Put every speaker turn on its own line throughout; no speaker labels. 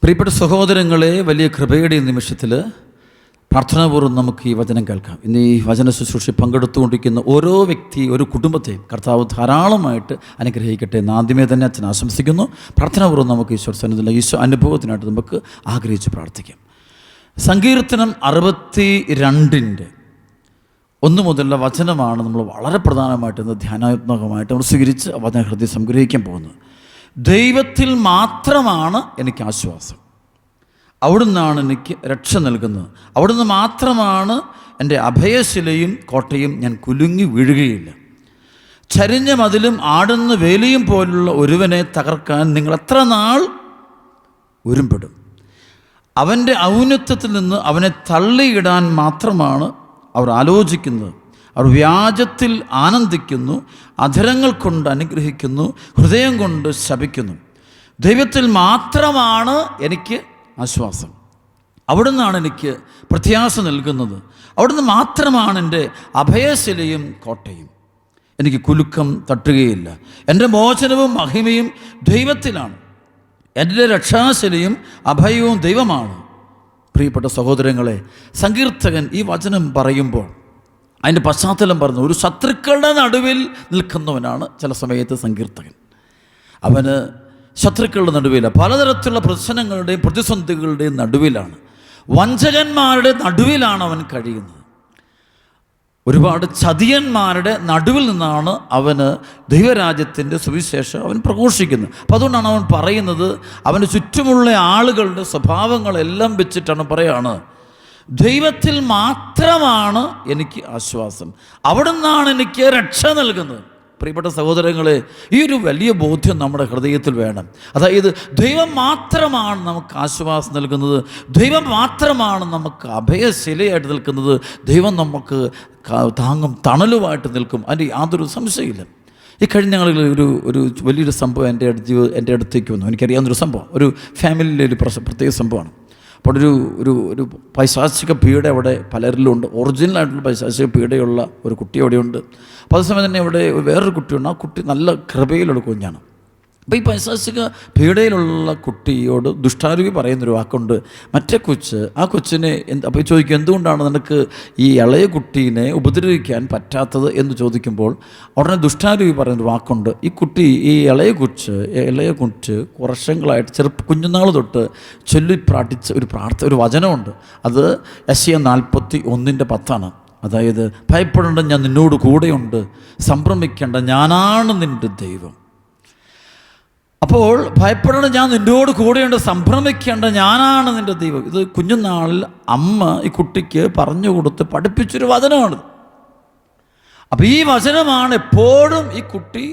പ്രിയപ്പെട്ട സഹോദരങ്ങളെ, വലിയ കൃപയുടെ നിമിഷത്തിൽ പ്രാർത്ഥനാപൂർവ്വം നമുക്ക് ഈ വചനം കേൾക്കാം. ഇന്ന് ഈ വചന ശുശ്രൂഷ പങ്കെടുത്തുകൊണ്ടിരിക്കുന്ന ഓരോ വ്യക്തി, ഒരു കുടുംബത്തെയും കർത്താവ് ധാരാളമായിട്ട് അനുഗ്രഹിക്കട്ടെ എന്ന് ആദ്യമേ തന്നെ അച്ഛൻ ആശംസിക്കുന്നു. പ്രാർത്ഥനാപൂർവ്വം നമുക്ക് ഈശ്വര സന്നിധിയിലെ ഈശോ അനുഭവത്തിനായിട്ട് നമുക്ക് ആഗ്രഹിച്ച് പ്രാർത്ഥിക്കാം. സങ്കീർത്തനം 62 1 മുതലുള്ള വചനമാണ് നമ്മൾ വളരെ പ്രധാനമായിട്ട് ഇന്ന് ധ്യാനാത്മകമായിട്ട് നമ്മൾ സ്വീകരിച്ച് വചന ഹൃദയം സംഗ്രഹിക്കാൻ പോകുന്നത്. ദൈവത്തിൽ മാത്രമാണ് എനിക്ക് ആശ്വാസം, അവിടുന്നാണ് എനിക്ക് രക്ഷ നൽകുന്നത്, അവിടുന്ന് മാത്രമാണ് എൻ്റെ അഭയശിലയും കോട്ടയും, ഞാൻ കുലുങ്ങി വീഴുകയില്ല. ചരിഞ്ഞ മതിലും ആടുന്ന വേലിയും പോലുള്ള ഒരുവനെ തകർക്കാൻ നിങ്ങൾ എത്ര നാൾ ഉരുമ്പെടും? അവൻ്റെ ഔന്നത്യത്തിൽ നിന്ന് അവനെ തള്ളിയിടാൻ മാത്രമാണ് അവർ ആലോചിക്കുന്നത്. അവർ വ്യാജത്തിൽ ആനന്ദിക്കുന്നു, അധരങ്ങൾ കൊണ്ട് അനുഗ്രഹിക്കുന്നു, ഹൃദയം കൊണ്ട് ശപിക്കുന്നു. ദൈവത്തിൽ മാത്രമാണ് എനിക്ക് ആശ്വാസം, അവിടുന്നാണ് എനിക്ക് പ്രത്യാശ നൽകുന്നത്, അവിടുന്ന് മാത്രമാണ് എൻ്റെ അഭയശിലയും കോട്ടയും, എനിക്ക് കുലുക്കം തട്ടുകയില്ല. എൻ്റെ മോചനവും മഹിമയും ദൈവത്തിലാണ്, എൻ്റെ രക്ഷാശിലയും അഭയവും ദൈവമാണ്. പ്രിയപ്പെട്ട സഹോദരങ്ങളെ, സങ്കീർത്തകൻ ഈ വചനം പറയുമ്പോൾ അതിൻ്റെ പശ്ചാത്തലം പറഞ്ഞു, ഒരു ശത്രുക്കളുടെ നടുവിൽ നിൽക്കുന്നവനാണ് ചില സമയത്ത് സങ്കീർത്തകൻ. അവന് ശത്രുക്കളുടെ നടുവില്ല, പലതരത്തിലുള്ള പ്രശ്നങ്ങളുടെയും പ്രതിസന്ധികളുടെയും നടുവിലാണ്, വഞ്ചകന്മാരുടെ നടുവിലാണ് അവൻ കഴിയുന്നത്. ഒരുപാട് ചതിയന്മാരുടെ നടുവിൽ നിന്നാണ് അവന് ദൈവരാജ്യത്തിൻ്റെ സുവിശേഷം അവൻ പ്രഘോഷിക്കുന്നത്. അപ്പോൾ അതുകൊണ്ടാണ് അവൻ പറയുന്നത്, അവന് ചുറ്റുമുള്ള ആളുകളുടെ സ്വഭാവങ്ങളെല്ലാം വെച്ചിട്ടാണ് പറയാണ്, ദൈവത്തിൽ മാത്രമാണ് എനിക്ക് ആശ്വാസം, അവിടുന്നാണ് എനിക്ക് രക്ഷ നൽകുന്നത്. പ്രിയപ്പെട്ട സഹോദരങ്ങളെ, ഈ ഒരു വലിയ ബോധ്യം നമ്മുടെ ഹൃദയത്തിൽ വേണം. അതായത് ദൈവം മാത്രമാണ് നമുക്ക് ആശ്വാസം നൽകുന്നത്, ദൈവം മാത്രമാണ് നമുക്ക് അഭയശിലയായിട്ട് നിൽക്കുന്നത്, ദൈവം നമുക്ക് താങ്ങും തണലുമായിട്ട് നിൽക്കും, അതിൻ്റെ യാതൊരു സംശയമില്ല. ഈ കഴിഞ്ഞ ഞങ്ങളിൽ ഒരു വലിയൊരു സംഭവം എൻ്റെ അടുത്തേക്ക് വന്നു. എനിക്കറിയാവുന്നൊരു സംഭവം, ഒരു ഫാമിലിയിലെ ഒരു പ്രത്യേക സംഭവമാണ്. അപ്പോൾ ഒരു പൈശാചിക പീഡ അവിടെ പലരിലും ഉണ്ട്. ഒറിജിനലായിട്ടുള്ള പൈശാചിക പീഡയുള്ള ഒരു കുട്ടി അവിടെയുണ്ട്. അപ്പോൾ അതേസമയം തന്നെ ഇവിടെ വേറൊരു കുട്ടിയുണ്ട്. ആ കുട്ടി നല്ല കൃപയിലുള്ള കുഞ്ഞാണ്. അപ്പോൾ ഈ പൈശാചിക പീഡയിലുള്ള കുട്ടിയോട് ദുഷ്ടാരൂപി പറയുന്നൊരു വാക്കുണ്ട്, മറ്റേ ആ കൊച്ചിനെ അപ്പോൾ ചോദിക്കും, എന്തുകൊണ്ടാണ് നിനക്ക് ഈ ഇളയ കുട്ടീനെ ഉപദ്രവിക്കാൻ പറ്റാത്തത് എന്ന് ചോദിക്കുമ്പോൾ ഉടനെ ദുഷ്ടാരൂപി പറയുന്നൊരു വാക്കുണ്ട്, ഈ ഇളയ കൊച്ച് വർഷങ്ങളായിട്ട് കുഞ്ഞുനാൾ തൊട്ട് ചൊല്ലി പ്രാർത്ഥിച്ച ഒരു വചനമുണ്ട്. അത് യെശയ്യാ 41:10. അതായത്, ഭയപ്പെടേണ്ട, ഞാൻ നിന്നോട് കൂടെയുണ്ട്, സംഭ്രമിക്കേണ്ട, ഞാനാണ് നിൻ്റെ ദൈവം. അപ്പോൾ ഭയപ്പെടേണ്ട, ഞാൻ നിന്നോട് കൂടെയുണ്ട്, സംഭ്രമിക്കേണ്ട, ഞാനാണ് നിൻ്റെ ദൈവം. ഇത് കുഞ്ഞുനാളിൽ അമ്മ ഈ കുട്ടിക്ക് പറഞ്ഞു കൊടുത്ത് പഠിപ്പിച്ചൊരു വചനമാണ്. അപ്പോൾ ഈ വചനമാണ് എപ്പോഴും ഈ കുട്ടി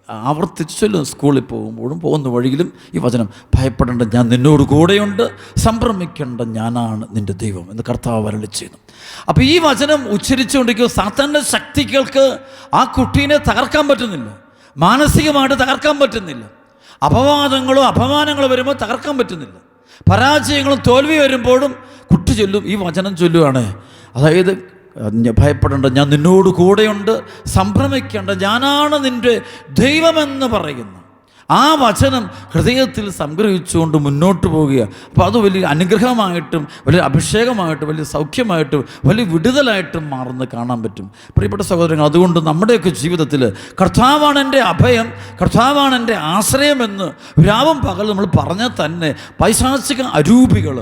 ആവർത്തിച്ച് ചൊല്ലും. സ്കൂളിൽ പോകുമ്പോഴും പോകുന്ന വഴിയിലും ഈ വചനം, ഭയപ്പെടേണ്ട, ഞാൻ നിന്നോട് കൂടെയുണ്ട്, സംഭ്രമിക്കേണ്ട, ഞാനാണ് നിൻ്റെ ദൈവം എന്ന് കർത്താവ് അരുളി ചെയ്യുന്നു. അപ്പോൾ ഈ വചനം ഉച്ചരിച്ചുകൊണ്ടിരിക്കുക സാത്താൻ്റെ ശക്തികൾക്ക് ആ കുട്ടീനെ തകർക്കാൻ പറ്റുന്നില്ല, മാനസികമായിട്ട് തകർക്കാൻ പറ്റുന്നില്ല. അപമാനങ്ങളും വരുമ്പോൾ തകർക്കാൻ പറ്റുന്നില്ല. പരാജയങ്ങളും തോൽവി വരുമ്പോഴും കുട്ടി ചൊല്ലും, ഈ വചനം ചൊല്ലുകയാണ്. അതായത്, ഭയപ്പെടേണ്ട, ഞാൻ നിന്നോട് കൂടെയുണ്ട്, സംഭ്രമിക്കേണ്ട, ഞാനാണ് നിൻ്റെ ദൈവമെന്ന് പറയുന്നു. ആ വചനം ഹൃദയത്തിൽ സംഗ്രഹിച്ചുകൊണ്ട് മുന്നോട്ട് പോവുക. അപ്പോൾ അത് വലിയ അനുഗ്രഹമായിട്ടും വലിയ അഭിഷേകമായിട്ടും വലിയ സൗഖ്യമായിട്ടും വലിയ വിടുതലായിട്ടും മാറുന്നത് കാണാൻ പറ്റും. പ്രിയപ്പെട്ട സഹോദരങ്ങൾ, അതുകൊണ്ട് നമ്മുടെയൊക്കെ ജീവിതത്തിൽ കർത്താവാണ് എൻ്റെ അഭയം, കർത്താവാണ് എൻ്റെ ആശ്രയമെന്ന് രാവും പകൽ നമ്മൾ പറഞ്ഞാൽ തന്നെ പൈശാചിക അരൂപികൾ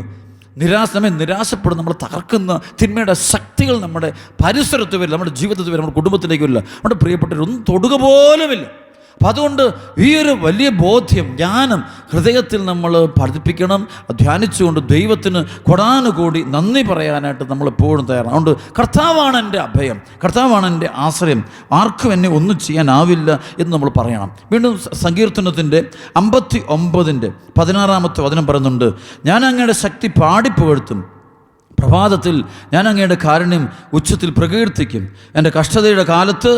നമ്മെ നിരാശപ്പെടും, നമ്മൾ തകർക്കുന്ന തിന്മയുടെ ശക്തികൾ നമ്മുടെ പരിസരത്ത് വരില്ല, നമ്മുടെ ജീവിതത്തിൽ വരില്ല, നമ്മുടെ കുടുംബത്തിലേക്ക് വരില്ല, നമ്മുടെ പ്രിയപ്പെട്ടവരൊന്നും തൊടുക പോലുമില്ല. അപ്പം അതുകൊണ്ട് ഈ ഒരു വലിയ ബോധ്യം, ജ്ഞാനം ഹൃദയത്തിൽ നമ്മൾ പഠിപ്പിക്കണം. ധ്യാനിച്ചുകൊണ്ട് ദൈവത്തിന് കൊടാനുകൂടി നന്ദി പറയാനായിട്ട് നമ്മൾ എപ്പോഴും തയ്യാറാണ്. അതുകൊണ്ട് കർത്താവാണ് എൻ്റെ അഭയം, കർത്താവാണ് എൻ്റെ ആശ്രയം, ആർക്കും എന്നെ ഒന്നും ചെയ്യാനാവില്ല എന്ന് നമ്മൾ പറയണം. വീണ്ടും സങ്കീർത്തനത്തിൻ്റെ 59:16 വചനം പറയുന്നുണ്ട്, ഞാൻ അങ്ങയുടെ ശക്തി പാടിപ്പുകഴ്ത്തും, പ്രഭാതത്തിൽ ഞാൻ അങ്ങയുടെ കാരുണ്യം ഉച്ചത്തിൽ പ്രകീർത്തിക്കും. എൻ്റെ കഷ്ടതയുടെ കാലത്ത്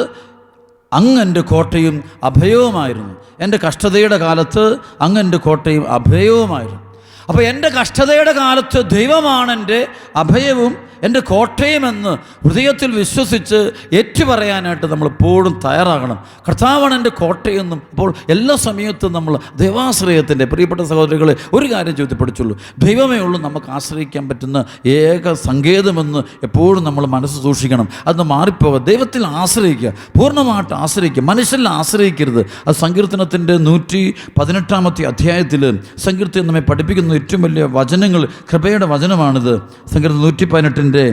അങ്ങ് എൻ്റെ കോട്ടയും അഭയവുമായിരുന്നു. എൻ്റെ കഷ്ടതയുടെ കാലത്ത് അങ്ങ് എൻ്റെ കോട്ടയും അഭയവുമായിരുന്നു. അപ്പോൾ എൻ്റെ കഷ്ടതയുടെ കാലത്ത് ദൈവമാണ് എൻ്റെ അഭയവും എൻ്റെ കോട്ടയമെന്ന് ഹൃദയത്തിൽ വിശ്വസിച്ച് ഏറ്റുപറയാനായിട്ട് നമ്മൾ എപ്പോഴും തയ്യാറാകണം. കർത്താവാണ് എൻ്റെ കോട്ടയെന്നും. അപ്പോൾ എല്ലാ സമയത്തും നമ്മൾ ദൈവാശ്രയത്തിൻ്റെ, പ്രിയപ്പെട്ട സഹോദരികളെ, ഒരു കാര്യം ചോദിച്ച് പഠിച്ചുള്ളൂ, ദൈവമേ ഉള്ളൂ നമുക്ക് ആശ്രയിക്കാൻ പറ്റുന്ന ഏക സങ്കേതമെന്ന് എപ്പോഴും നമ്മൾ മനസ്സ് സൂക്ഷിക്കണം. അതൊന്ന് മാറിപ്പോകുക. ദൈവത്തിൽ ആശ്രയിക്കുക, പൂർണ്ണമായിട്ട് ആശ്രയിക്കുക, മനുഷ്യരിൽ ആശ്രയിക്കരുത്. അത് സങ്കീർത്തനത്തിൻ്റെ 118 അധ്യായത്തിൽ സങ്കീർത്തനം നമ്മെ പഠിപ്പിക്കുന്ന ഏറ്റവും വലിയ വചനങ്ങൾ, കൃപയുടെ വചനമാണിത്. സങ്കീർത്തനം 118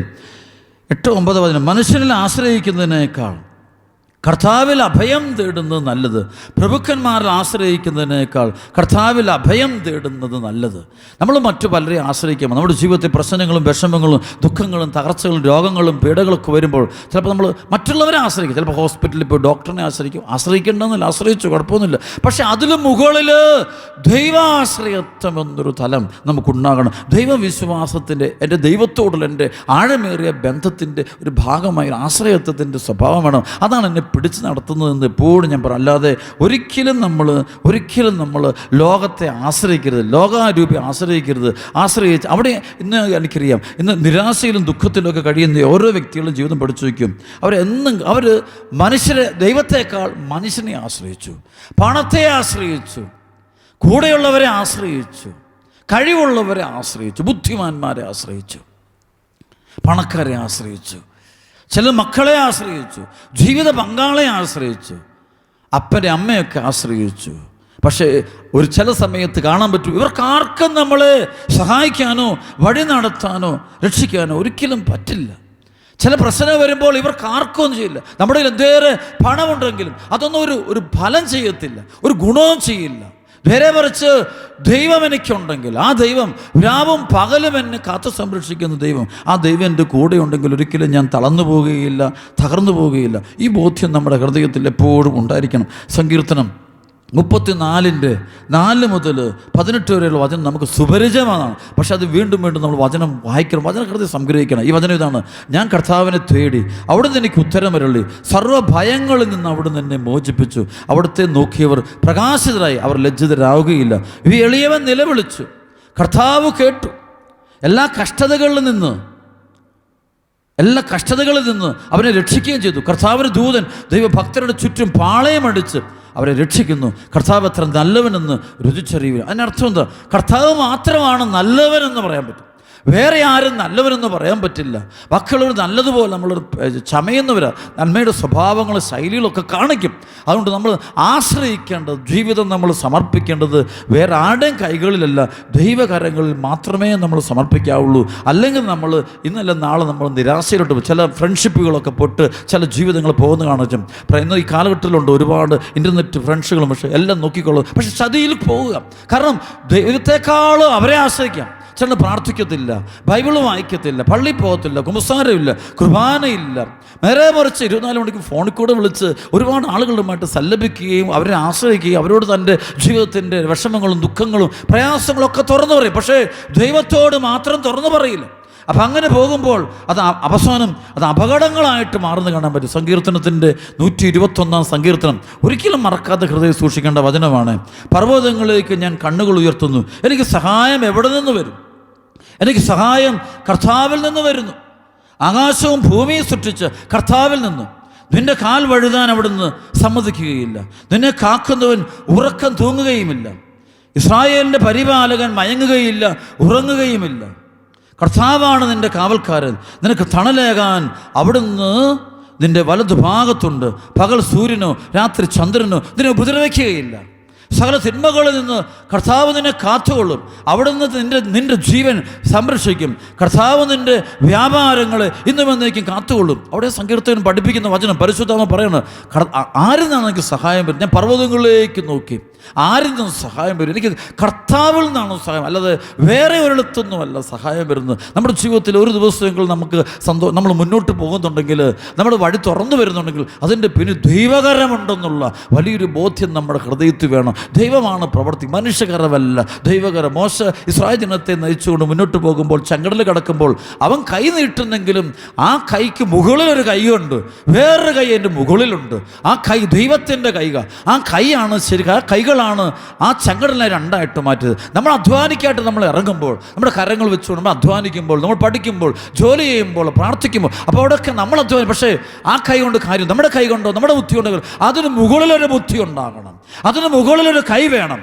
8-9 വചനം. മനുഷ്യരിൽ ആശ്രയിക്കുന്നതിനേക്കാൾ കർത്താവിൽ അഭയം തേടുന്നത് നല്ലത്. പ്രഭുക്കന്മാരിൽ ആശ്രയിക്കുന്നതിനേക്കാൾ കർത്താവിൽ അഭയം തേടുന്നത് നല്ലത്. നമ്മൾ മറ്റു പലരെയും ആശ്രയിക്കുമ്പോൾ നമ്മുടെ ജീവിതത്തിൽ പ്രശ്നങ്ങളും വിഷമങ്ങളും ദുഃഖങ്ങളും തകർച്ചകളും രോഗങ്ങളും പീഡകളൊക്കെ വരുമ്പോൾ ചിലപ്പോൾ നമ്മൾ മറ്റുള്ളവരെ ആശ്രയിക്കും. ചിലപ്പോൾ ഹോസ്പിറ്റലിൽ പോയി ഡോക്ടറിനെ ആശ്രയിക്കും. ആശ്രയിക്കേണ്ടെന്നില്ല, ആശ്രയിച്ചു, കുഴപ്പമൊന്നുമില്ല. പക്ഷേ അതിലും മുകളിൽ ദൈവാശ്രയത്വം എന്നൊരു തലം നമുക്കുണ്ടാകണം. ദൈവവിശ്വാസത്തിൻ്റെ, എൻ്റെ ദൈവത്തോടുള്ള എൻ്റെ ആഴമേറിയ ബന്ധത്തിൻ്റെ ഒരു ഭാഗമായി ആശ്രയത്വത്തിൻ്റെ സ്വഭാവം വേണം. അതാണ് എന്നെ പിടിച്ച് നടത്തുന്നതെന്ന് എപ്പോഴും ഞാൻ പറയും. അല്ലാതെ ഒരിക്കലും നമ്മൾ ലോകത്തെ ആശ്രയിക്കരുത്, ലോകാരൂപി ആശ്രയിക്കരുത്. ആശ്രയിച്ച് അവിടെ ഇന്ന് എനിക്കറിയാം, ഇന്ന് നിരാശയിലും ദുഃഖത്തിലൊക്കെ കഴിയുന്ന ഓരോ വ്യക്തികളും ജീവിതം പഠിച്ചു വയ്ക്കും. അവർ മനുഷ്യരെ, ദൈവത്തെക്കാൾ മനുഷ്യനെ ആശ്രയിച്ചു, പണത്തെ ആശ്രയിച്ചു, കൂടെയുള്ളവരെ ആശ്രയിച്ചു, കഴിവുള്ളവരെ ആശ്രയിച്ചു, ബുദ്ധിമാന്മാരെ ആശ്രയിച്ചു, പണക്കാരെ ആശ്രയിച്ചു, ചില മക്കളെ ആശ്രയിച്ചു, ജീവിത പങ്കാളെ ആശ്രയിച്ചു, അപ്പനെ അമ്മയൊക്കെ ആശ്രയിച്ചു. പക്ഷേ ചില സമയത്ത് കാണാൻ പറ്റും, ഇവർക്കാർക്കും നമ്മളെ സഹായിക്കാനോ വഴി നടത്താനോ രക്ഷിക്കാനോ ഒരിക്കലും പറ്റില്ല. ചില പ്രശ്നം വരുമ്പോൾ ഇവർക്കാർക്കും ഒന്നും ചെയ്യില്ല. നമ്മുടെ കയ്യിൽ എന്തേറെ പണമുണ്ടെങ്കിലും അതൊന്നും ഒരു ഫലം ചെയ്യത്തില്ല, ഒരു ഗുണവും ചെയ്യില്ല. നേരെ മറിച്ച് ദൈവം എനിക്കുണ്ടെങ്കിൽ, ആ ദൈവം രാവും പകലും എന്നെ കാത്തു സംരക്ഷിക്കുന്ന ദൈവം, ആ ദൈവം എൻ്റെ കൂടെ ഉണ്ടെങ്കിൽ ഒരിക്കലും ഞാൻ തളർന്നു പോവുകയില്ല, തകർന്നു പോവുകയില്ല. ഈ ബോധ്യം നമ്മുടെ ഹൃദയത്തിൽ എപ്പോഴും ഉണ്ടായിരിക്കണം. സങ്കീർത്തനം 34 മുതൽ 18 വരെയുള്ള വചനം നമുക്ക് സുപരിചിതമാണ്. പക്ഷെ അത് വീണ്ടും നമ്മൾ വചനം വായിക്കണം, വചന ഹൃദയം സംഗ്രഹിക്കണം. ഈ വചനം ഇതാണ്: ഞാൻ കർത്താവിനെ തേടി, അവിടുന്ന് എനിക്ക് ഉത്തരമരുളി, സർവ്വഭയങ്ങളിൽ നിന്ന് അവിടുന്ന് എന്നെ മോചിപ്പിച്ചു. അവിടുത്തെ നോക്കിയവർ പ്രകാശിതരായി, അവർ ലജ്ജിതരാവുകയില്ല. ഈ എളിയവൻ നിലവിളിച്ചു, കർത്താവ് കേട്ടു. എല്ലാ കഷ്ടതകളിൽ നിന്ന് അവനെ രക്ഷിക്കുകയും ചെയ്തു. കർത്താവിന് ദൂതൻ ദൈവഭക്തരുടെ ചുറ്റും പാളയമടിച്ച് അവരെ രക്ഷിക്കുന്നു. കർത്താവ് എത്ര നല്ലവനെന്ന് രുചിച്ചറിയുക. അതിനർത്ഥം എന്താ? കർത്താവ് മാത്രമാണ് നല്ലവനെന്ന് പറയാൻ പറ്റും, വേറെ ആരും നല്ലവരെന്ന് പറയാൻ പറ്റില്ല. മക്കളൊരു നല്ലതുപോലെ നമ്മൾ ചമയുന്നവരാ, നന്മയുടെ സ്വഭാവങ്ങളും ശൈലികളൊക്കെ കാണിക്കും. അതുകൊണ്ട് നമ്മൾ ആശ്രയിക്കേണ്ടത്, ജീവിതം നമ്മൾ സമർപ്പിക്കേണ്ടത് വേറെ ആരുടെയും കൈകളിലല്ല, ദൈവകരങ്ങളിൽ മാത്രമേ നമ്മൾ സമർപ്പിക്കാവുള്ളൂ. അല്ലെങ്കിൽ നമ്മൾ ഇന്നല്ല നാളെ നമ്മൾ നിരാശയിലോട്ട് പോകും. ചില ഫ്രണ്ട്ഷിപ്പുകളൊക്കെ പൊട്ട് ചില ജീവിതങ്ങൾ പോകുന്ന കാണും. ഇന്ന് ഈ കാലഘട്ടത്തിലുണ്ട് ഒരുപാട് ഇൻ്റർനെറ്റ് ഫ്രണ്ട്സുകളും, പക്ഷേ എല്ലാം നോക്കിക്കൊള്ളും. പക്ഷെ ചതിയിൽ പോവുക. കാരണം ദൈവത്തെക്കാളും അവരെ ആശ്രയിക്കാം. ചില പ്രാർത്ഥിക്കത്തില്ല, ബൈബിള് വായിക്കത്തില്ല, പള്ളി പോകത്തില്ല, കുമ്പസാരമില്ല, കുർബാനയില്ല. നേരെ മറിച്ച് 24 മണിക്ക് ഫോണിൽ കൂടെ വിളിച്ച് ഒരുപാട് ആളുകളുമായിട്ട് സല്ലപിക്കുകയും അവരെ ആശ്രയിക്കുകയും അവരോട് തൻ്റെ ജീവിതത്തിൻ്റെ വിഷമങ്ങളും ദുഃഖങ്ങളും പ്രയാസങ്ങളും ഒക്കെ തുറന്നു പറയും. പക്ഷേ ദൈവത്തോട് മാത്രം തുറന്നു പറയില്ല. അപ്പം അങ്ങനെ പോകുമ്പോൾ അവസാനം അപകടങ്ങളായിട്ട് മാറുന്ന കാണാൻ പറ്റും. സങ്കീർത്തനത്തിൻ്റെ 121 സങ്കീർത്തനം ഒരിക്കലും മറക്കാത്ത ഹൃദയം സൂക്ഷിക്കേണ്ട വചനമാണ്. പർവ്വതങ്ങളിലേക്ക് ഞാൻ കണ്ണുകൾ ഉയർത്തുന്നു, എനിക്ക് സഹായം എവിടെ നിന്ന് വരും? എനിക്ക് സഹായം കർത്താവിൽ നിന്ന് വരുന്നു. ആകാശവും ഭൂമിയും സൃഷ്ടിച്ച് കർത്താവിൽ നിന്ന്. നിന്റെ കാൽ വഴുതാൻ അവിടുന്ന് സമ്മതിക്കുകയില്ല, നിന്നെ കാക്കുന്നവൻ ഉറക്കം തൂങ്ങുകയുമില്ല. ഇസ്രായേലിൻ്റെ പരിപാലകൻ മയങ്ങുകയില്ല, ഉറങ്ങുകയുമില്ല. കർത്താവാണ് നിൻ്റെ കാവൽക്കാരൻ, നിനക്ക് തണലേകാൻ അവിടുന്ന് നിൻ്റെ വലതുഭാഗത്തുണ്ട്. പകൽ സൂര്യനോ രാത്രി ചന്ദ്രനോ നിന്നെ ഉപദ്രവിക്കുകയില്ല. സകല തിന്മകളിൽ നിന്ന് കർത്താവ് നിന്നെ കാത്തുകൊള്ളും. അവിടുന്ന് നിൻ്റെ ജീവൻ സംരക്ഷിക്കും. കർത്താവ് നിൻ്റെ വ്യാപാരങ്ങളെ ഇന്നും എന്നേക്കും കാത്തുകൊള്ളും. അവിടെ സങ്കീർത്തകൻ പഠിപ്പിക്കുന്ന വചനം പരിശുദ്ധാത്മാവ് പറയുന്നത്, ആരിൽ നിന്നാണ് എനിക്ക് സഹായം വരും? ഞാൻ പർവ്വതങ്ങളിലേക്ക് നോക്കി, ആരിൽ നിന്നും സഹായം വരും? എനിക്ക് കർത്താവിൽ നിന്നാണ് സഹായം, അല്ലാതെ വേറെ ഒരിടത്തൊന്നുമല്ല സഹായം വരുന്നത്. നമ്മുടെ ജീവിതത്തിൽ ഒരു ദിവസമെങ്കിലും നമുക്ക് നമ്മൾ മുന്നോട്ട് പോകുന്നുണ്ടെങ്കിൽ, നമ്മുടെ വഴി തുറന്നു വരുന്നുണ്ടെങ്കിൽ അതിൻ്റെ പിന്നെ ദൈവകരമുണ്ടെന്നുള്ള വലിയൊരു ബോധ്യം നമ്മുടെ ഹൃദയത്തിൽ വേണം. ദൈവമാണ് പ്രവൃത്തി, മനുഷ്യകരമല്ല, ദൈവകരം. മോശ ഇസ്രായേൽ ജനത്തെ നയിച്ചുകൊണ്ട് മുന്നോട്ട് പോകുമ്പോൾ ചെങ്കടൽ കടക്കുമ്പോൾ അവൻ കൈ നീട്ടുന്നെങ്കിലും ആ കൈക്ക് മുകളിലൊരു കൈയുണ്ട്, വേറൊരു കൈ അതിൻ്റെ മുകളിലുണ്ട്. ആ കൈ ദൈവത്തിൻ്റെ കൈ, ആ കൈയാണ് ശരി. ആ കൈകൾ കൈകളാണ് ആ ചെങ്കടലിനെ രണ്ടായിട്ട് മാറ്റിയത്. നമ്മൾ അധ്വാനിക്കായിട്ട് നമ്മൾ ഇറങ്ങുമ്പോൾ, നമ്മുടെ കരങ്ങൾ വെച്ചുകൊണ്ട് നമ്മൾ അധ്വാനിക്കുമ്പോൾ, നമ്മൾ പഠിക്കുമ്പോൾ, ജോലി ചെയ്യുമ്പോൾ, പ്രാർത്ഥിക്കുമ്പോൾ, അപ്പോൾ അവിടെയൊക്കെ നമ്മൾ അധ്വാനിക്കും. പക്ഷേ ആ കൈ കൊണ്ട് കാര്യം, നമ്മുടെ കൈ കൊണ്ടോ നമ്മുടെ ബുദ്ധി കൊണ്ടോ, അതിന് മുകളിലൊരു ബുദ്ധി ഉണ്ടാകണം, അതിന് മുകളിലൊരു കൈ വേണം.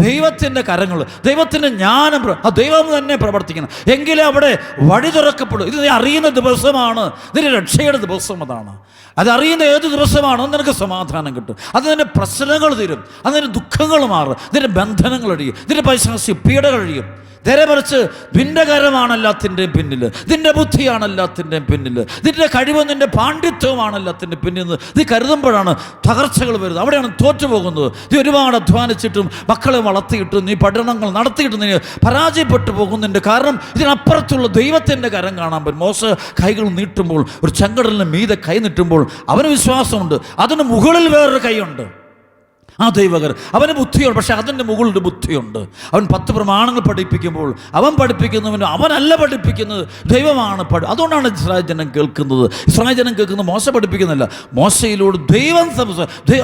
ദൈവത്തിൻ്റെ കരങ്ങൾ, ദൈവത്തിൻ്റെ ജ്ഞാനം, ആ ദൈവം തന്നെ പ്രവർത്തിക്കണം. എങ്കിലേ അവിടെ വഴി തുറക്കപ്പെടും. ഇത് നീ അറിയുന്ന ദിവസമാണ് നിന്റെ രക്ഷയുടെ ദിവസം. അതാണ് അതറിയുന്ന ഏത് ദിവസമാണോ നിനക്ക് സമാധാനം കിട്ടും. അത് നിന്റെ പ്രശ്നങ്ങൾ തീരും, അത് നിന്റെ ദുഃഖങ്ങൾ മാറും, നിന്റെ ബന്ധനങ്ങൾ അഴിയും, നിന്റെ പൈശാചിക പീഡകൾ അഴിയും. നേരെ മറിച്ച് നിന്റെ കരമാണ് എല്ലാത്തിൻ്റെയും പിന്നിൽ, നിന്റെ ബുദ്ധിയാണ് എല്ലാത്തിൻ്റെയും പിന്നിൽ, നിന്റെ കഴിവും നിന്റെ പാണ്ഡിത്യവുമാണ് എല്ലാത്തിൻ്റെ പിന്നിൽ നിന്ന് നീ കരുതുമ്പോഴാണ് തകർച്ചകൾ വരുന്നത്. അവിടെയാണ് തോറ്റുപോകുന്നത്. നീ ഒരുപാട് അധ്വാനിച്ചിട്ടും മക്കളെ വളർത്തിയിട്ടും നീ പഠനങ്ങൾ നടത്തിയിട്ടും നീ പരാജയപ്പെട്ടു പോകുന്നുണ്ട്. കാരണം ഇതിനപ്പുറത്തുള്ള ദൈവത്തിൻ്റെ കരം കാണാൻ പറ്റും. മോശ കൈകൾ നീട്ടുമ്പോൾ, ഒരു ചെങ്കടലിന് മീതെ കൈ നീട്ടുമ്പോൾ അവന് വിശ്വാസമുണ്ട്, അതിന് മുകളിൽ വേറൊരു കൈയുണ്ട്. ആ ദൈവകർ അവന് ബുദ്ധിയുണ്ട്, പക്ഷെ അതിൻ്റെ മുകളിൽ ബുദ്ധിയുണ്ട്. അവൻ 10 പ്രമാണങ്ങൾ പഠിപ്പിക്കുമ്പോൾ അവൻ പഠിപ്പിക്കുന്നവന് അവനല്ല പഠിപ്പിക്കുന്നത്, ദൈവമാണ് അതുകൊണ്ടാണ് ഇസ്രായേൽ ജനം കേൾക്കുന്നത്. ഇസ്രായേൽ ജനം കേൾക്കുന്നത് മോശ പഠിപ്പിക്കുന്നില്ല, മോശയിലൂടെ ദൈവം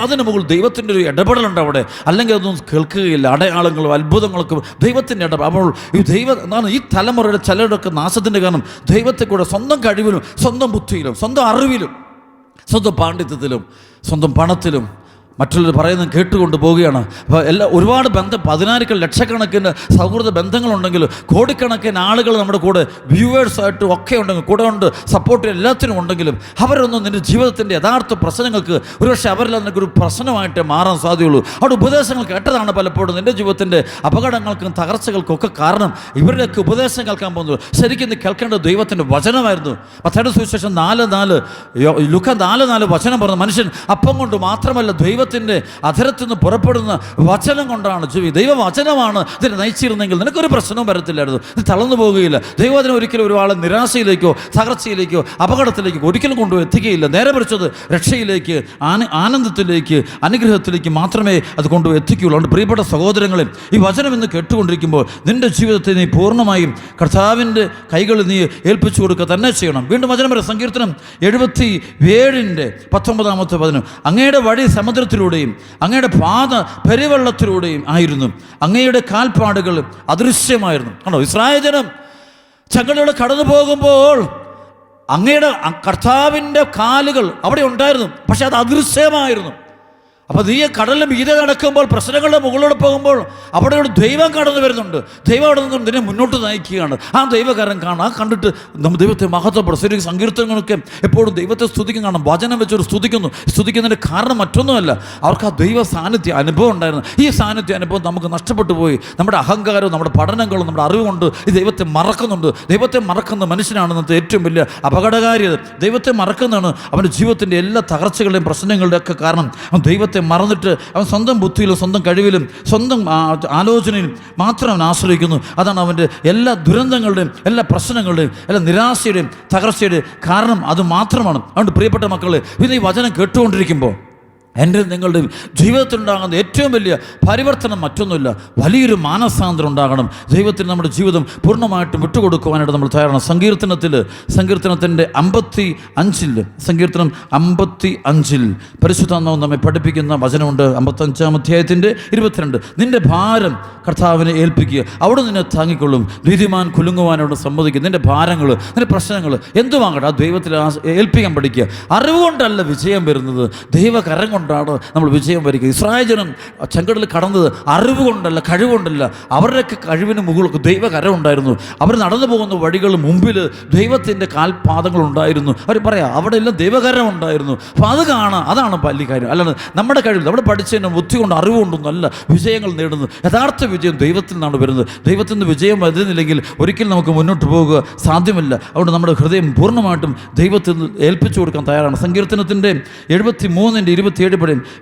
അതിന് മുകളിൽ ദൈവത്തിൻ്റെ ഒരു ഇടപെടലുണ്ട് അവിടെ. അല്ലെങ്കിൽ അതൊന്നും കേൾക്കുകയില്ല. അടയാളങ്ങളും അത്ഭുതങ്ങൾക്കും ദൈവത്തിൻ്റെ ഇടപെടൽ. അപ്പോൾ ഈ ദൈവം എന്താണ് ഈ തലമുറയുടെ ചിലരുടെയൊക്കെ നാശത്തിൻ്റെ കാരണം ദൈവത്തെ കൂടെ സ്വന്തം കഴിവിലും സ്വന്തം ബുദ്ധിയിലും സ്വന്തം അറിവിലും സ്വന്തം പാണ്ഡിത്യത്തിലും സ്വന്തം പണത്തിലും മറ്റുള്ളവർ പറയുന്നത് കേട്ടുകൊണ്ട് പോവുകയാണ്. അപ്പോൾ ഒരുപാട് ബന്ധം, 10,000 ലക്ഷക്കണക്കിന് സൗഹൃദ ബന്ധങ്ങളുണ്ടെങ്കിൽ, കോടിക്കണക്കിന് ആളുകൾ നമ്മുടെ കൂടെ വ്യൂവേഴ്സായിട്ടും ഒക്കെ ഉണ്ടെങ്കിൽ, കൂടെ ഉണ്ട് സപ്പോർട്ട് എല്ലാത്തിനും ഉണ്ടെങ്കിലും അവരൊന്നും നിൻ്റെ ജീവിതത്തിൻ്റെ യഥാർത്ഥ പ്രശ്നങ്ങൾക്ക് ഒരുപക്ഷെ അവരെല്ലാം നിനക്കൊരു പ്രശ്നമായിട്ട് മാറാൻ സാധ്യതയുള്ളൂ. അവിടെ ഉപദേശങ്ങൾ കേട്ടതാണ് പലപ്പോഴും നിൻ്റെ ജീവിതത്തിൻ്റെ അപകടങ്ങൾക്കും തകർച്ചകൾക്കും ഒക്കെ കാരണം. ഇവരുടെയൊക്കെ ഉപദേശം കേൾക്കാൻ പോകുന്നത് ശരിക്കും നീ കേൾക്കേണ്ടത് ദൈവത്തിൻ്റെ വചനമായിരുന്നു. മത്തായിയുടെ സുവിശേഷം 4:4, ലൂക്ക 4:4 വചനം പറഞ്ഞു, മനുഷ്യൻ അപ്പം കൊണ്ട് മാത്രമല്ല ദൈവത്തിൻ്റെ അധരത്തിൽ നിന്ന് പുറപ്പെടുന്ന വചനം കൊണ്ടാണ് ജീവി. ദൈവവചനമാണ് ഇതിനെ നയിച്ചിരുന്നെങ്കിൽ നിനക്കൊരു പ്രശ്നവും വരത്തില്ലായിരുന്നു, നീ തളർന്നു പോവുകയില്ല. ദൈവവചനം ഒരിക്കലും ഒരാളെ നിരാശയിലേക്കോ തകർച്ചയിലേക്കോ അപകടത്തിലേക്കോ ഒരിക്കലും കൊണ്ടുപോയി എത്തിക്കുകയില്ല. നേരെ മറിച്ചത് രക്ഷയിലേക്ക്, ആനന്ദത്തിലേക്ക്, അനുഗ്രഹത്തിലേക്ക് മാത്രമേ അത് കൊണ്ടുപോയി എത്തിക്കുകയുള്ളൂ. അതുകൊണ്ട് പ്രിയപ്പെട്ട സഹോദരങ്ങളെ, ഈ വചനം ഇന്ന് കേട്ടുകൊണ്ടിരിക്കുമ്പോൾ നിൻ്റെ ജീവിതത്തെ നീ പൂർണ്ണമായും കർത്താവിൻ്റെ കൈകളിൽ നീ ഏൽപ്പിച്ചു കൊടുക്കുക തന്നെ ചെയ്യണം. വീണ്ടും വചനം വരെ സങ്കീർത്തനം 77:19 അങ്ങയുടെ വഴി സമുദ്രത്തിൽ അങ്ങയുടെ പാത പെരുവെള്ളത്തിലൂടെയും ആയിരുന്നു, അങ്ങയുടെ കാൽപ്പാടുകൾ അദൃശ്യമായിരുന്നു. കണ്ടോ, ഇസ്രായേൽ ജനം ചെങ്കടലിലൂടെ കടന്നു പോകുമ്പോൾ അങ്ങയുടെ കർത്താവിൻ്റെ കാലുകൾ അവിടെ ഉണ്ടായിരുന്നു, പക്ഷെ അത് അദൃശ്യമായിരുന്നു. അപ്പോൾ നീ കടലിൽ മീതെ നടക്കുമ്പോൾ, പ്രശ്നങ്ങളുടെ മുകളിലൂടെ പോകുമ്പോൾ അവിടെ ഒരു ദൈവം കടന്നു വരുന്നുണ്ട്. ദൈവം അവിടെ നിന്നും നിന്നെ മുന്നോട്ട് നയിക്കുകയാണ്. ആ ദൈവകരം കാണാം. ആ കണ്ടിട്ട് നമ്മൾ ദൈവത്തെ മഹത്വപ്പെടും. സങ്കീർത്തനങ്ങളൊക്കെ എപ്പോഴും ദൈവത്തെ സ്തുതിക്കും കാണാം. വചനം വെച്ചൊരു സ്തുതിക്കുന്നതിൻ്റെ കാരണം മറ്റൊന്നുമല്ല, അവർക്ക് ആ ദൈവ സാന്നിധ്യ അനുഭവം ഉണ്ടായിരുന്നു. ഈ സാന്നിധ്യ അനുഭവം നമുക്ക് നഷ്ടപ്പെട്ടു പോയി. നമ്മുടെ അഹങ്കാരവും നമ്മുടെ പഠനങ്ങളും നമ്മുടെ അറിവ് കൊണ്ട് ഈ ദൈവത്തെ മറക്കുന്നുണ്ട്. ദൈവത്തെ മറക്കുന്ന മനുഷ്യനാണെന്നത് ഏറ്റവും വലിയ അപകടകാരിയത്. ദൈവത്തെ മറക്കുന്നതാണ് അവൻ്റെ ജീവിതത്തിൻ്റെ എല്ലാ തകർച്ചകളുടെയും പ്രശ്നങ്ങളുടെയും ഒക്കെ കാരണം. അവൻ ദൈവത്തെ മറന്നിട്ട് അവൻ സ്വന്തം ബുദ്ധിയിലും സ്വന്തം കഴിവിലും സ്വന്തം ആലോചനയിലും മാത്രം അവൻ ആശ്രയിക്കുന്നു. അതാണ് അവൻ്റെ എല്ലാ ദുരന്തങ്ങളുടെയും എല്ലാ പ്രശ്നങ്ങളുടെയും എല്ലാ നിരാശയുടെയും തകർച്ചയുടെയും കാരണം അത് മാത്രമാണ്. അതുകൊണ്ട് പ്രിയപ്പെട്ട മക്കളെ, ഇത് ഈ വചനം കേട്ടുകൊണ്ടിരിക്കുമ്പോൾ എൻ്റെ നിങ്ങളുടെ ജീവിതത്തിലുണ്ടാകുന്ന ഏറ്റവും വലിയ പരിവർത്തനം മറ്റൊന്നുമില്ല, വലിയൊരു മാനസാന്തരം ഉണ്ടാകണം. ദൈവത്തിന് നമ്മുടെ ജീവിതം പൂർണ്ണമായിട്ടും വിട്ടുകൊടുക്കുവാനായിട്ട് നമ്മൾ തയ്യാറാണ്. സങ്കീർത്തനത്തിൻ്റെ 55 പരിശുദ്ധാത്മാവ് നമ്മെ പഠിപ്പിക്കുന്ന വചനമുണ്ട്. 55-ാം അധ്യായത്തിൻ്റെ 22 നിൻ്റെ ഭാരം കർത്താവിനെ ഏൽപ്പിക്കുക, അവിടെ നിന്നെ താങ്ങിക്കൊള്ളും. നീതിമാൻ കുലുങ്ങുവാനോട് സമ്മതിക്കുക. നിൻ്റെ ഭാരങ്ങൾ, നിൻ്റെ പ്രശ്നങ്ങൾ എന്തുവാങ്ങട്ടെ ആ ദൈവത്തിൽ ഏൽപ്പിക്കാൻ പഠിക്കുക. അറിവുകൊണ്ടല്ല വിജയം വരുന്നത്, ദൈവകരം കൊണ്ടാണ് നമ്മൾ വിജയം വരിക. ഇസ്രായേൽ ജനം ചെങ്കടലിൽ കടന്നത് അറിവ് കൊണ്ടല്ല, കഴിവുകൊണ്ടല്ല. അവരുടെയൊക്കെ കഴിവിന് മുകളിൽ ദൈവകരം ഉണ്ടായിരുന്നു. അവർ നടന്നു പോകുന്ന വഴികൾ മുമ്പിൽ ദൈവത്തിൻ്റെ കാൽപാദങ്ങൾ ഉണ്ടായിരുന്നു. അവർ പറയാം അവിടെ എല്ലാം ദൈവകരം ഉണ്ടായിരുന്നു. അപ്പോൾ അത് കാണാം, അതാണ് വലിയ കാര്യം. അല്ലാതെ നമ്മുടെ കഴിവ്, നമ്മുടെ പഠിച്ചതിൻ്റെ ബുദ്ധി കൊണ്ട് അറിവ് കൊണ്ടൊന്നും അല്ല വിജയങ്ങൾ നേടുന്നത്. യഥാർത്ഥ വിജയം ദൈവത്തിൽ നിന്നാണ് വരുന്നത്. ദൈവത്തിൽ നിന്ന് വിജയം വരുന്നില്ലെങ്കിൽ ഒരിക്കലും നമുക്ക് മുന്നോട്ട് പോകുക സാധ്യമല്ല. അതുകൊണ്ട് നമ്മുടെ ഹൃദയം പൂർണ്ണമായിട്ടും ദൈവത്തിൽ നിന്ന് ഏൽപ്പിച്ചു കൊടുക്കാൻ തയ്യാറാണ്. സങ്കീർത്തനത്തിൻ്റെ 73:27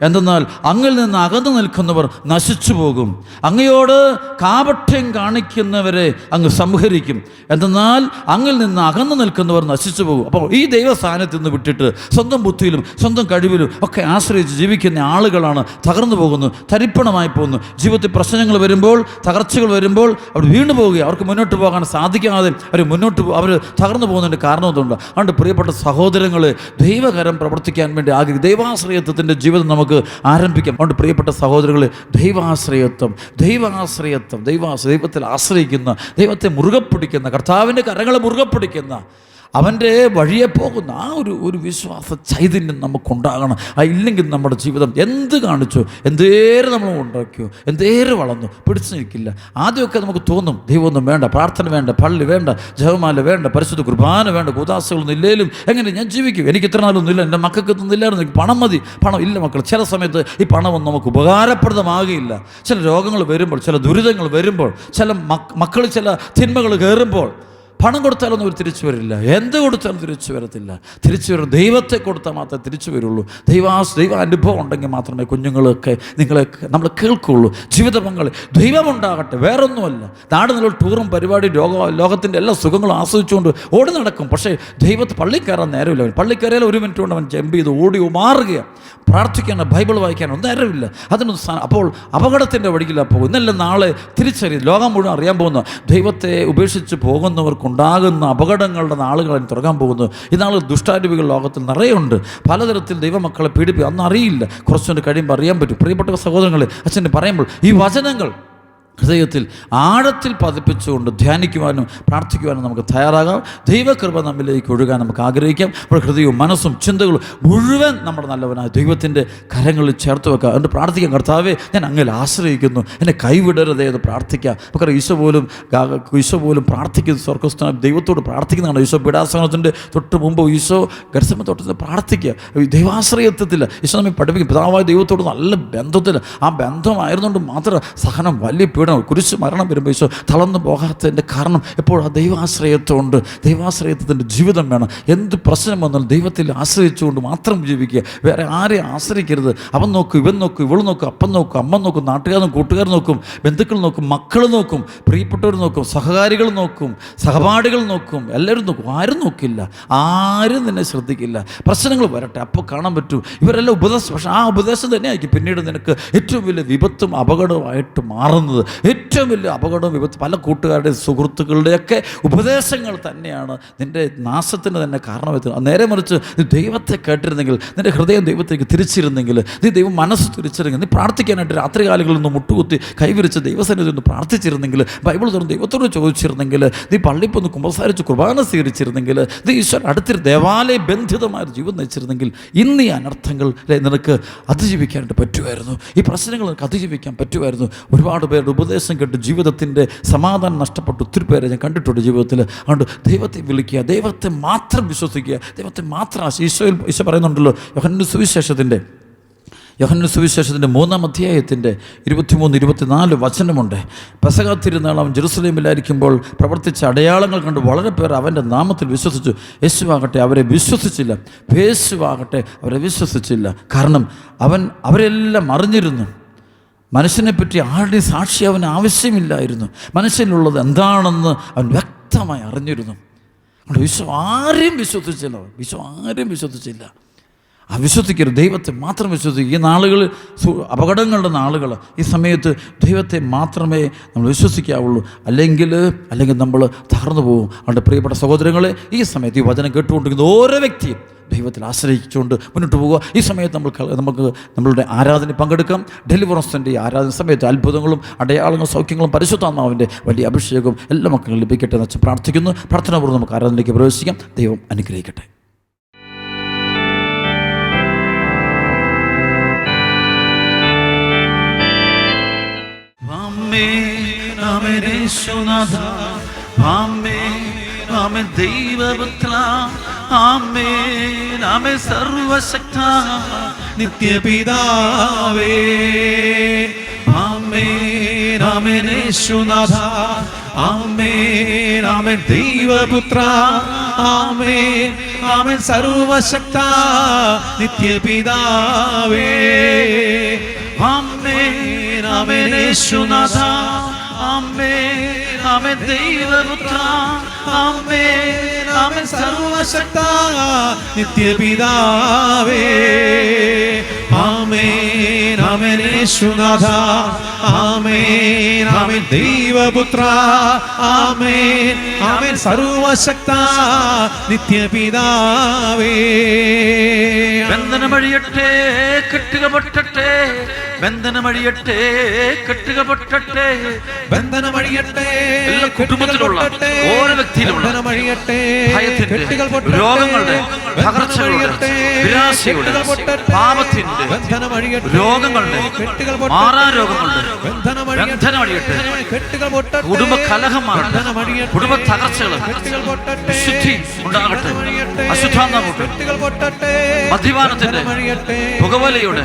എന്തെന്നാൽ അങ്ങിൽ നിന്ന് അകന്നു നിൽക്കുന്നവർ നശിച്ചു പോകും, അങ്ങയോട് കാപട്യം കാണിക്കുന്നവരെ അങ്ങ് സംഹരിക്കും. എന്തെന്നാൽ അങ്ങിൽ നിന്ന് അകന്നു നിൽക്കുന്നവർ നശിച്ചു പോകും. അപ്പോൾ ഈ ദൈവ സാന്നിധ്യത്തിൽ നിന്ന് വിട്ടിട്ട് സ്വന്തം ബുദ്ധിയിലും സ്വന്തം കഴിവിലും ഒക്കെ ആശ്രയിച്ച് ജീവിക്കുന്ന ആളുകളാണ് തകർന്നു പോകുന്നു, തരിപ്പണമായി പോകുന്നു. ജീവിതത്തിൽ പ്രശ്നങ്ങൾ വരുമ്പോൾ, തകർച്ചകൾ വരുമ്പോൾ അവർ വീണു പോവുക, അവർക്ക് മുന്നോട്ട് പോകാൻ സാധിക്കാതെ അവർ തകർന്നു പോകുന്നതിൻ്റെ കാരണം അതുകൊണ്ട്. അതുകൊണ്ട് പ്രിയപ്പെട്ട സഹോദരങ്ങളെ, ദൈവകരം പ്രവർത്തിക്കാൻ വേണ്ടി ആഗ്രഹിക്കും. ദൈവാശ്രയത്വത്തിൻ്റെ പുതിയ ജീവിതം നമുക്ക് ആരംഭിക്കാം. അതുകൊണ്ട് പ്രിയപ്പെട്ട സഹോദരങ്ങളെ, ദൈവത്തിൽ ആശ്രയിക്കുന്ന, ദൈവത്തെ മുറുകെ പിടിക്കുന്ന, കർത്താവിൻ്റെ കരങ്ങളെ മുറുകെ പിടിക്കുന്ന, അവൻ്റെ വഴിയെ പോകുന്ന ആ ഒരു വിശ്വാസ ചൈതന്യം നമുക്കുണ്ടാകണം. ഇല്ലെങ്കിൽ നമ്മുടെ ജീവിതം എന്ത് കാണിച്ചു, എന്തേരം നമ്മൾ ഉണ്ടാക്കിയോ, എന്തേരം വളർന്നു, പിടിച്ചു നിൽക്കില്ല. ആദ്യമൊക്കെ നമുക്ക് തോന്നും ദൈവമൊന്നും വേണ്ട, പ്രാർത്ഥന വേണ്ട, പള്ളി വേണ്ട, ജപമാല വേണ്ട, പരിശുദ്ധ കുർബാന വേണ്ട, കൂദാശകളൊന്നും ഇല്ലേലും എങ്ങനെ ഞാൻ ജീവിക്കും, എനിക്ക് ഇത്ര നാളൊന്നും ഇല്ല, എൻ്റെ മക്കൾക്ക് ഇതൊന്നുമില്ലായിരുന്നു, എനിക്ക് പണം മതി. പണം ഇല്ല മക്കൾ. ചില സമയത്ത് ഈ പണമൊന്നും നമുക്ക് ഉപകാരപ്രദമാകില്ല. ചില രോഗങ്ങൾ വരുമ്പോൾ, ചില ദുരിതങ്ങൾ വരുമ്പോൾ, ചില മക്കൾ ചില തിന്മകൾ കയറുമ്പോൾ പണം കൊടുത്താലൊന്നും അവർ തിരിച്ചു വരില്ല. എന്ത് കൊടുത്താലും തിരിച്ചു വരത്തില്ല. തിരിച്ചു വരും ദൈവത്തെ കൊടുത്താൽ മാത്രമേ തിരിച്ചു വരുള്ളൂ. ദൈവ അനുഭവം ഉണ്ടെങ്കിൽ മാത്രമേ കുഞ്ഞുങ്ങളൊക്കെ നമ്മൾ കേൾക്കുകയുള്ളൂ. ജീവിത പങ്കാളി ദൈവമുണ്ടാകട്ടെ, വേറൊന്നുമല്ല. നാട് നല്ല ടൂറും പരിപാടി, ലോകത്തിൻ്റെ എല്ലാ സുഖങ്ങളും ആസ്വദിച്ചുകൊണ്ട് ഓടി നടക്കും. പക്ഷേ ദൈവത്തെ പള്ളി കയറാൻ നേരമില്ല. പള്ളി കയറിയാൽ 1 മിനിറ്റ് കൊണ്ട് അവൻ ജമ്പ് ചെയ്ത് ഓടി മാറുകയാണ്. പ്രാർത്ഥിക്കാനോ ബൈബിൾ വായിക്കാനോ നേരമില്ല. അതിനൊന്നും അപ്പോൾ അപകടത്തിൻ്റെ വഴിയിലാണ് പോകും. ഇന്നല്ല നാളെ തിരിച്ചറിയും. ലോകം മുഴുവൻ അറിയാൻ പോകുന്ന ദൈവത്തെ ഉപേക്ഷിച്ച് പോകുന്നവർക്കുണ്ടാകുന്ന അപകടങ്ങളുടെ നാളുകൾ തുടങ്ങാൻ പോകുന്നു. ഈ നാളുകൾ ദുഷ്ടാരൂപികൾ ലോകത്തിൽ നിറയുണ്ട്. പലതരത്തിൽ ദൈവമക്കളെ പീഡിപ്പിക്കും. അതൊന്നും അറിയില്ല. കുറച്ചുകൊണ്ട് കഴിയുമ്പോൾ അറിയാൻ പറ്റും. പ്രിയപ്പെട്ട സഹോദരങ്ങളെ, അച്ഛനെ പറയുമ്പോൾ ഈ വചനങ്ങൾ ഹൃദയത്തിൽ ആഴത്തിൽ പതിപ്പിച്ചുകൊണ്ട് ധ്യാനിക്കുവാനും പ്രാർത്ഥിക്കുവാനും നമുക്ക് തയ്യാറാകാം. ദൈവകൃപ നമ്മിലേക്ക് ഒഴുകാൻ നമുക്ക് ആഗ്രഹിക്കാം. അപ്പോൾ ഹൃദയവും മനസ്സും ചിന്തകളും മുഴുവൻ നമ്മുടെ നല്ലവനായ ദൈവത്തിൻ്റെ കരങ്ങളിൽ ചേർത്ത് വെക്കുക. അതുകൊണ്ട് പ്രാർത്ഥിക്കാം, കർത്താവേ ഞാൻ അങ്ങനെ ആശ്രയിക്കുന്നു, എന്നെ കൈവിടരുതേ എന്ന് പ്രാർത്ഥിക്കാം. അപ്പോൾ ഈശോ പോലും പ്രാർത്ഥിക്കുന്ന സ്വർഗ്ഗസ്ഥനായ ദൈവത്തോട് പ്രാർത്ഥിക്കുന്നതാണ്. ഈശോ പീഡാസനത്തിൻ്റെ തൊട്ട് മുമ്പ് ഈശോ ഗർസമ തൊട്ട് പ്രാർത്ഥിക്കുക. ദൈവാശ്രയത്വത്തിൽ ഈശോ നമ്മെ പഠിപ്പിക്കും. പിതാവായ ദൈവത്തോട് നല്ല ബന്ധത്തിൽ, ആ ബന്ധമായിരുന്നുകൊണ്ട് മാത്രം സഹനം, വലിയ കുരിശ് മരണം വരുമ്പോൾ ഈശോ തളർന്നു പോകാത്തതിൻ്റെ കാരണം എപ്പോഴും ആ ദൈവാശ്രയത്വമുണ്ട്. ദൈവാശ്രയത്വത്തിൻ്റെ ജീവിതം വേണം. എന്ത് പ്രശ്നം വന്നാലും ദൈവത്തിൽ ആശ്രയിച്ചുകൊണ്ട് മാത്രം ജീവിക്കുക. വേറെ ആരെയും ആശ്രയിക്കരുത്. അവൻ നോക്കും, ഇവൻ നോക്കും, ഇവൾ നോക്കും, അപ്പൻ നോക്കും, അമ്മ നോക്കും, നാട്ടുകാരും കൂട്ടുകാർ നോക്കും, ബന്ധുക്കൾ നോക്കും, മക്കൾ നോക്കും, പ്രിയപ്പെട്ടവർ നോക്കും, സഹകാരികൾ നോക്കും, സഹപാഠികൾ നോക്കും, എല്ലാവരും നോക്കും. ആരും നോക്കില്ല, ആരും നിന്നെ ശ്രദ്ധിക്കില്ല. പ്രശ്നങ്ങൾ വരട്ടെ, അപ്പോൾ കാണാൻ പറ്റും ഇവരെല്ലാം ഉപദേശം. പക്ഷേ ആ ഉപദേശം തന്നെയായിരിക്കും പിന്നീട് നിനക്ക് ഏറ്റവും വലിയ വിപത്തും അപകടവുമായിട്ട് മാറുന്നത്. ഏറ്റവും വലിയ അപകടവും വിപത്ത് പല കൂട്ടുകാരുടെയും സുഹൃത്തുക്കളുടെയൊക്കെ ഉപദേശങ്ങൾ തന്നെയാണ് നിൻ്റെ നാശത്തിന് തന്നെ കാരണമെത്തുന്നത്. നേരെ മറിച്ച് നീ ദൈവത്തെ കേട്ടിരുന്നെങ്കിൽ, നിൻ്റെ ഹൃദയം ദൈവത്തേക്ക് തിരിച്ചിരുന്നെങ്കിൽ, നീ ദൈവം മനസ്സ് തിരിച്ചിരുന്നെങ്കിൽ, നീ പ്രാർത്ഥിക്കാനായിട്ട് രാത്രികാലങ്ങളിൽ നിന്ന് മുട്ടുകുത്തി കൈവിരിച്ച് ദൈവസന്നിധിയിൽ നിന്ന് പ്രാർത്ഥിച്ചിരുന്നെങ്കിൽ, ബൈബിൾ തുറന്ന് ദൈവത്തോട് ചോദിച്ചിരുന്നെങ്കിൽ, നീ പള്ളിപ്പൊന്ന് കുമ്പസാരിച്ച് കുർബാന സ്വീകരിച്ചിരുന്നെങ്കിൽ, നീ ഈശ്വരൻ അടുത്തൊരു ദേവാലയ ബന്ധിതമായ ജീവിതം നയിച്ചിരുന്നെങ്കിൽ ഇന്ന് ഈ അനർത്ഥങ്ങളെ നിനക്ക് അതിജീവിക്കാനായിട്ട് പറ്റുമായിരുന്നു. ഈ പ്രശ്നങ്ങൾ നിനക്ക് അതിജീവിക്കാൻ പറ്റുമായിരുന്നു. ഒരുപാട് പേരുടെ ഉപദേശം കേട്ട് ജീവിതത്തിൻ്റെ സമാധാനം നഷ്ടപ്പെട്ടു ഒത്തിരി പേരെ ഞാൻ കണ്ടിട്ടുണ്ട് ജീവിതത്തിൽ. അതുകൊണ്ട് ദൈവത്തെ വിളിക്കുക, ദൈവത്തെ മാത്രം വിശ്വസിക്കുക, ദൈവത്തെ മാത്രം ഈശോ പറയുന്നുണ്ടല്ലോ. യോഹന്നാന്റെ സുവിശേഷത്തിൻ്റെ 3-ാം അധ്യായത്തിൻ്റെ 23-24 വചനമുണ്ട്. പെസഹ തിരുനാൾ അവൻ ജെറുസലേമിലായിരിക്കുമ്പോൾ പ്രവർത്തിച്ച അടയാളങ്ങൾ കണ്ട് വളരെ പേർ അവൻ്റെ നാമത്തിൽ വിശ്വസിച്ചു. യേശുവാകട്ടെ അവരെ വിശ്വസിച്ചില്ല. കാരണം അവരെല്ലാം അറിഞ്ഞിരുന്നു. മനുഷ്യനെപ്പറ്റി ആരുടെയും സാക്ഷി അവന് ആവശ്യമില്ലായിരുന്നു. മനുഷ്യനുള്ളത് എന്താണെന്ന് അവൻ വ്യക്തമായി അറിഞ്ഞിരുന്നു. ഈശോ ആരെയും വിശ്വസിച്ചില്ല. വിശ്വസിക്കരുത്, ദൈവത്തെ മാത്രം വിശ്വസിക്കുക. ഈ നാളുകൾ അപകടങ്ങളുടെ നാളുകൾ. ഈ സമയത്ത് ദൈവത്തെ മാത്രമേ നമ്മൾ വിശ്വസിക്കാവുള്ളൂ. അല്ലെങ്കിൽ നമ്മൾ തകർന്നു പോകും. അതുകൊണ്ട് പ്രിയപ്പെട്ട സഹോദരങ്ങളെ, ഈ സമയത്ത് ഈ വചനം കേട്ടുകൊണ്ടിരിക്കുന്ന ഓരോ വ്യക്തിയും ദൈവത്തിൽ ആശ്രയിച്ചുകൊണ്ട് മുന്നോട്ട് പോകുക. ഈ സമയത്ത് നമുക്ക് നമ്മളുടെ ആരാധന പങ്കെടുക്കാം. ഡെലിവറൻസിൻ്റെ ഈ ആരാധന സമയത്ത് അത്ഭുതങ്ങളും അടയാളങ്ങളും സൗഖ്യങ്ങളും പരിശുദ്ധാത്മാവിൻ്റെ വലിയ അഭിഷേകവും എല്ലാ മക്കളും ലഭിക്കട്ടെ എന്ന് വെച്ച് പ്രാർത്ഥിക്കുന്നു. പ്രാർത്ഥനാപൂർവ്വം നമുക്ക് ആരാധനയിലേക്ക് പ്രവേശിക്കാം. ദൈവം അനുഗ്രഹിക്കട്ടെ. ആമേൻ ദൈവപുത്ര, ആമേൻ ആമേൻ സർവശക്ത നിത്യപിതാവേ, ആമേൻ ആമേൻ യേശുനാഥ, ആമേൻ ആമേൻ ദൈവപുത്ര, ആമേൻ ആമേൻ സർവശക്ത നിത്യപിതാവേ, ആമേൻ ആമേൻ യേശുനാഥ, ആമേൻ ആമേൻ ദൈവപുത്ര ആമേൻ ആമേൻ
സർവശക്ത നിത്യപിതാവേ ആമേൻ ആമേൻ യേശുനാഥ ആമേൻ ആമേൻ ദൈവപുത്ര ആമേൻ ആമേൻ സർവശക്ത നിത്യപിതാവേ.
ബന്ധനമഴിയട്ടെ കെട്ടുക പൊട്ടട്ടെ ബന്ധനമഴിയട്ടെ കെട്ടുക പൊട്ടട്ടെ
ബന്ധനമഴിയട്ടെ
എല്ലാ കുടുംബത്തിലുള്ള ഓരോ വ്യക്തിയിലുള്ള ഭയത്തിന്റെ രോഗങ്ങളുടെ തകർച്ചകളുടെ നിരാശയുടെ പാപത്തിന്റെ രോഗങ്ങളുടെ മാറാരോഗങ്ങളുടെ ബന്ധനമഴിയട്ടെ. കുടുംബ കലഹം മാറട്ടെ, കുടുംബ തകർച്ചകൾ ശുദ്ധി ഉണ്ടാകട്ടെ, അശുദ്ധാന്തം മദ്യപാനത്തിന്റെ പുകവലിയുടെ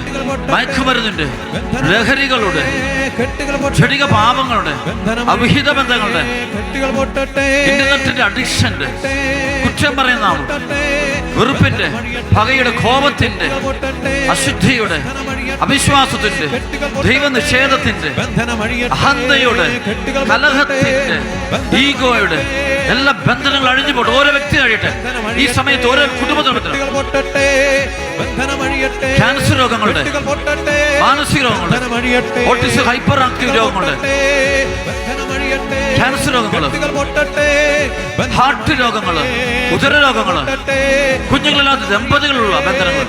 മയക്കുമരുന്നിന്റെ ലഹരികളുടെ ക്ഷണിക പാപങ്ങളുടെ അവിഹിത ബന്ധങ്ങളുടെ ഇന്റർനെറ്റിന്റെ അഡിക്ഷന്റെ കുറ്റം പറയുന്ന വെറുപ്പിന്റെ പകയുടെ കോപത്തിന്റെ അശുദ്ധിയുടെ അവിശ്വാസത്തിന്റെ ദൈവനിഷേധത്തിന്റെ അഹന്തയുടെ കലഹത്തിന്റെ ഈഗോയുടെ എല്ലാ ബന്ധനങ്ങൾ അഴിഞ്ഞു പോട്ടെ. ഓരോ വ്യക്തി കഴിയട്ടെ ഈ സമയത്ത്, ഓരോ കുടുംബത്തിനും. ക്യാൻസർ രോഗങ്ങളുടെ, മാനസിക രോഗങ്ങളുടെ, ഓട്ടിസം, ഹൈപ്പർ ആക്റ്റീവ് രോഗങ്ങളുടെ, ക്യാൻസർ രോഗങ്ങള്, ഹാർട്ട് രോഗങ്ങള്, ഉദര രോഗങ്ങള്, കുഞ്ഞുങ്ങളില്ലാത്ത ദമ്പതികളുള്ള ബന്ധനങ്ങൾ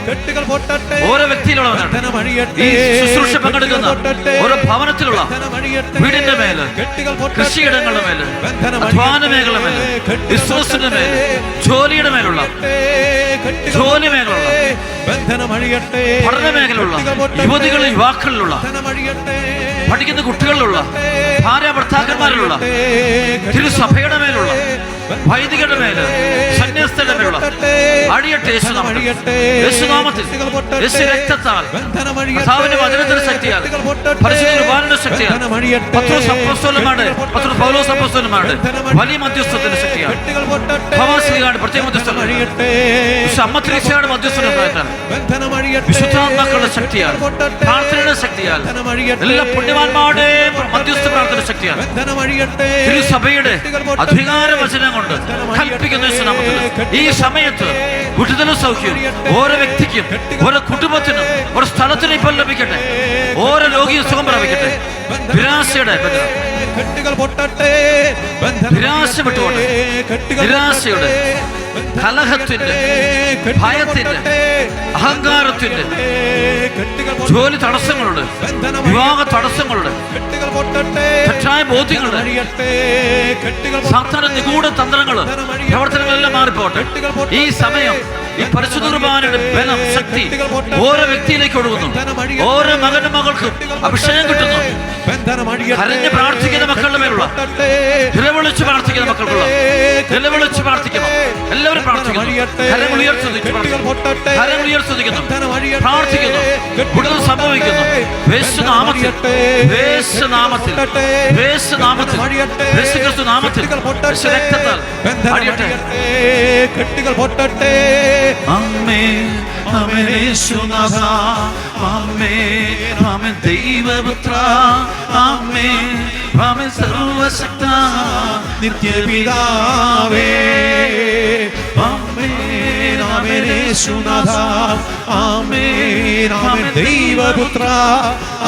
ഓരോ വ്യക്തിയിലുള്ളവരാണ്. ഈ ശുശ്രൂഷ പങ്കെടുക്കുന്ന ഓരോ ഭവനത്തിലുള്ള വീടിന്റെ മേല്, കൃഷിയിടങ്ങളുടെ മേല്, അധ്വാന മേഖല മേല്, ബിസിനസിന്റെ മേല്, ജോലിയുടെ മേലുള്ള, ജോലി മേഖലയുള്ള, പഠന മേഖലയുള്ള, യുവതികളിൽ യുവാക്കളിലുള്ള, പഠിക്കുന്ന കുട്ടികളിലുള്ള, ഭാര്യ ഭർത്താക്കന്മാരിലുള്ള, തിരുസഭയുടെ മേലുള്ള, വൈദികരുടെ മേല്, സന്യാസിയുടെ മേലുള്ള അഴിയട്ടെ യേശുനാമത്തിൽ. യേശുനാമത്തിൽ, യേശു രക്തത്താൽ, കർത്താവിന്റെ വചനത്തിന്റെ ശക്തിയാൽ, പരിശുദ്ധ കുർബാനയുടെ ശക്തിയാൽ, പത്രോസ് അപ്പോസ്തലന്മാരുടെ, പത്രോസ് പൗലോസ് അപ്പോസ്തലന്മാരുടെ വലിയ മധ്യസ്ഥത്തിന്റെ ശക്തിയാൽ, ഭവാശ്രീയുടെ പ്രത്യേക മധ്യസ്ഥ, അമ്മ ത്രീസയുടെ മധ്യസ്ഥ, വിശുദ്ധാത്മാക്കളുടെ ശക്തിയാൽ, പ്രാർത്ഥനയുടെ ശക്തിയാൽ, എല്ലാ പുണ്യവാന്മാരുടെയും മധ്യസ്ഥ പ്രാർത്ഥന ശക്തിയാൽ, തിരുസഭയുടെ അധികാര വചനം കൊണ്ട് കൽപ്പിക്കുന്ന യേശുനാമത്തിൽ ഈ സമയത്ത് വിടുതലും സൗഖ്യം ഓരോ വ്യക്തിക്കും, ഓരോ കുടുംബത്തിനും, ഓരോ സ്ഥലത്തിനും ഇപ്പോൾ ലഭിക്കട്ടെ. ഓരോ രോഗിയും സുഖം പ്രാപിക്കട്ടെ. നിരാശയുടെ നിരാശ വിട്ടുകൊണ്ട്, നിരാശയുടെ, കലഹത്തിന്റെ, ഭയത്തിന്റെ, അഹങ്കാരത്തിന്റെ, ജോലി തടസ്സങ്ങളുടെ, വിവാഹ തടസ്സങ്ങളുടെ, തെറ്റായ ബോധ്യങ്ങളുടെ, സാധാരണ നിഗൂഢ തന്ത്രങ്ങള്, പ്രവർത്തനങ്ങളെല്ലാം മാറിപ്പോട്ടെ. ഈ സമയം ഈ പരിശുദ്ധ കുർബാനയുടെ ബലം, ശക്തി ഓരോ വ്യക്തിയിലേക്ക് ഒഴുകുന്നു. ഓരോ മകനും മകൾക്കും അഭിഷേകം കിട്ടുന്നു. കരഞ്ഞ് പ്രാർത്ഥിക്കുന്ന മക്കളുടെ മേലുള്ള, നിലവിളിച്ച് പ്രാർത്ഥിക്കുന്ന മക്കൾക്കുള്ള, നിലവിളിച്ച് പ്രാർത്ഥിക്കണം. എല്ലാവരും പ്രാർത്ഥിക്കുന്നു. കരങ്ങൾ ഉയർത്തുന്നു, പ്രാർത്ഥിക്കുന്നു. കൂടുതൽ സംഭവിക്കുന്നു. യേശുനാമത്തിൽ, യേശുനാമത്തിൽ, യേശുനാമത്തിൽ, യേശുക്രിസ്തു നാമത്തിൽ, രക്തത്താൽ അടിയട്ടെ.
കെട്ടുകൾ പൊട്ടട്ടെ.
ആമേൻ ആമേൻ യേശുനാഥ, ആമേൻ ആമേൻ ദൈവപുത്ര, ആമേൻ ആമേൻ സർവശക്ത
നിത്യപിതാവേ, ആമേൻ ആമേൻ യേശുനാഥ, ആമേൻ ആമേൻ ദൈവപുത്ര,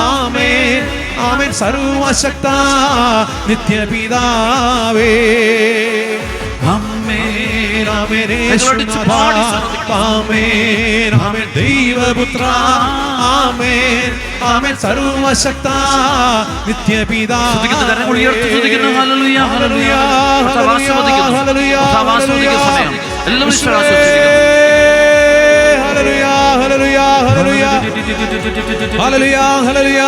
ആമേൻ ആമേൻ സർവശക്ത നിത്യപിതാവേ, ആമേൻ ആമേൻ യേശുനാഥ, ആമേൻ ആമേൻ ദൈവപുത്ര, ആമേൻ ആമേൻ സർവശക്ത നിത്യപിതാവേ.
ഹല്ലേലൂയ ഹല്ലേലൂയ ഹല്ലേലൂയ ഹല്ലേലൂയ. എല്ലാവരും
ഹല്ലേലൂയ ഹല്ലേലൂയ ഹല്ലേലൂയ ഹല്ലേലൂയ ഹല്ലേലൂയ.